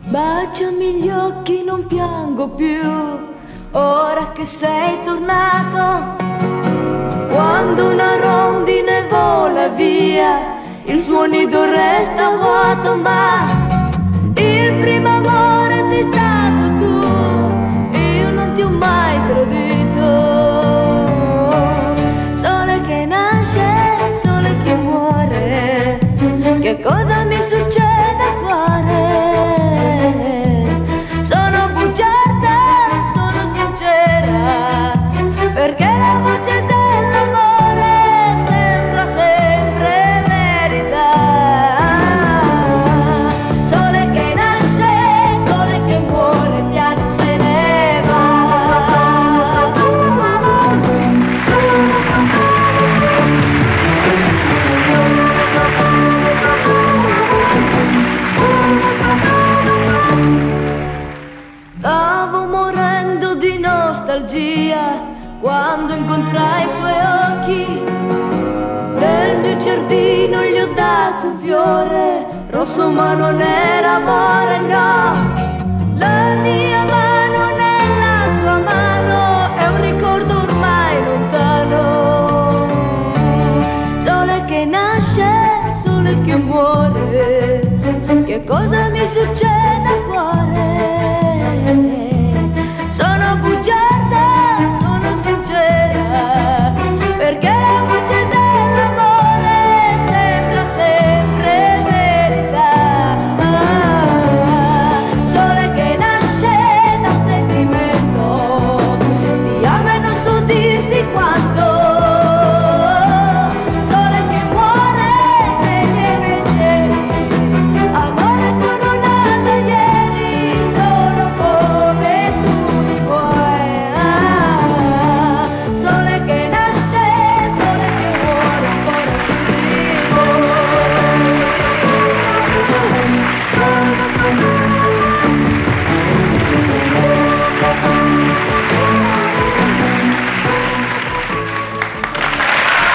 Baciami gli occhi, non piango più, ora che sei tornato. Quando una rondine vola via, il suo nido resta vuoto, ma il primo amore sei stato tu, io non ti ho mai tradito. Sole che nasce, sole che muore, che cosa mi succede al cuore? Sono bugiarda, sono sincera, perché la voce dell'amore sembra sempre verità. Sole che nasce, sole che muore, piano se ne va. Stavo morendo di nostalgia quando incontrai i suoi occhi. Nel mio giardino gli ho dato un fiore rosso, ma non era amore, no. La mia mano nella sua mano è un ricordo ormai lontano. Sole che nasce, sole che muore, che cosa mi succede?